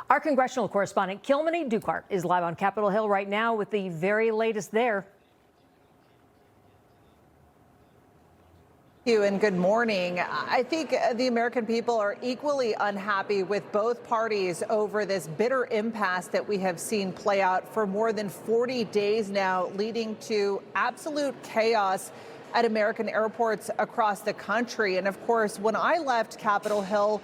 Our congressional correspondent Kilmeny Duchart is live on Capitol Hill right now with the very latest there. Thank you and good morning. I think the American people are equally unhappy with both parties over this bitter impasse that we have seen play out for more than 40 days now, leading to absolute chaos at American airports across the country. And of course, when I left Capitol Hill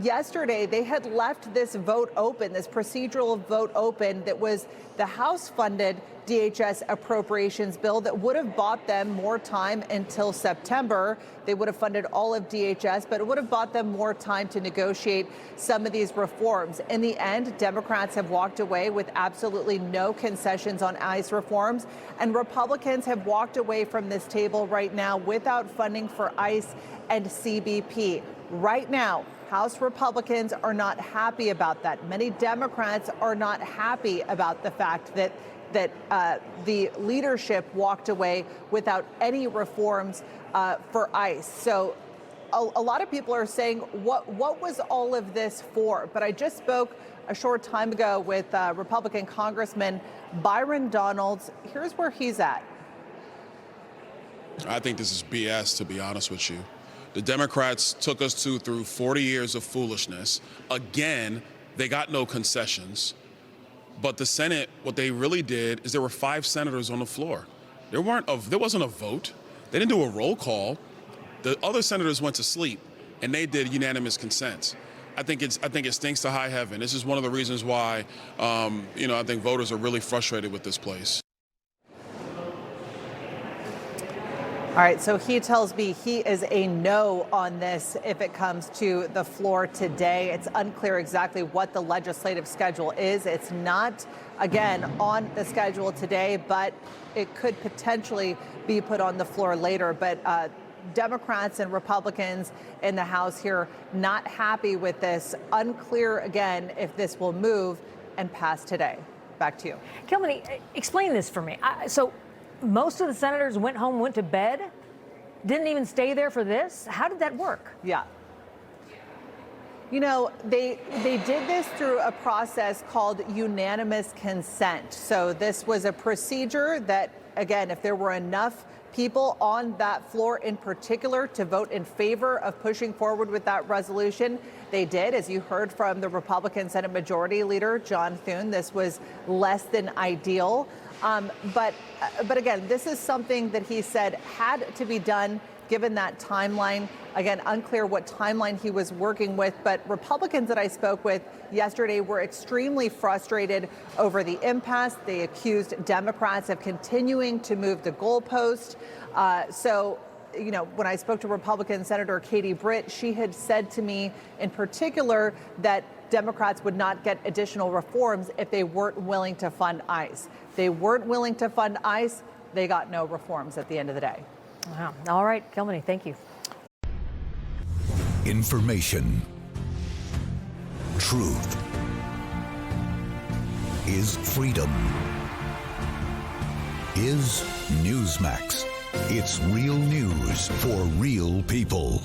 yesterday, they had left this vote open, this procedural vote open that was the House-funded DHS appropriations bill that would have bought them more time until September. They would have funded all of DHS, but it would have bought them more time to negotiate some of these reforms. In the end, Democrats have walked away with absolutely no concessions on ICE reforms, and Republicans have walked away from this table right now without funding for ICE and CBP. Right now, House Republicans are not happy about that. Many Democrats are not happy about the fact that the leadership walked away without any reforms for ICE. So a lot of people are saying, what was all of this for? But I just spoke a short time ago with Republican Congressman Byron Donalds. Here's where he's at. I think this is BS, to be honest with you. The Democrats took us through 40 years of foolishness. Again, they got no concessions. But the Senate, what they really did is there were 5 senators on the floor. There wasn't a vote. They didn't do a roll call. The other senators went to sleep, and they did unanimous consent. I think it stinks to high heaven. This is one of the reasons why, I think voters are really frustrated with this place. All right, so he tells me he is a no on this if it comes to the floor today. It's unclear exactly what the legislative schedule is. It's not, again, on the schedule today, but it could potentially be put on the floor later. But Democrats and Republicans in the House here not happy with this. Unclear, again, if this will move and pass today. Back to you. Kilmeny, explain this for me. So most of the senators went home, went to bed, didn't even stay there for this? How did that work? Yeah. You know, they did this through a process called unanimous consent. So this was a procedure that, again, if there were enough people on that floor in particular to vote in favor of pushing forward with that resolution, they did. As you heard from the Republican Senate Majority Leader, John Thune, this was less than ideal. But again, this is something that he said had to be done given that timeline. Again, unclear what timeline he was working with, but Republicans that I spoke with yesterday were extremely frustrated over the impasse. They accused Democrats of continuing to move the goalpost. When I spoke to Republican Senator Katie Britt, she had said to me in particular that Democrats would not get additional reforms if they weren't willing to fund ICE. They weren't willing to fund ICE. They got no reforms at the end of the day. Wow. All right, Kilmeny, thank you. Information. Truth is freedom. Is Newsmax. It's real news for real people.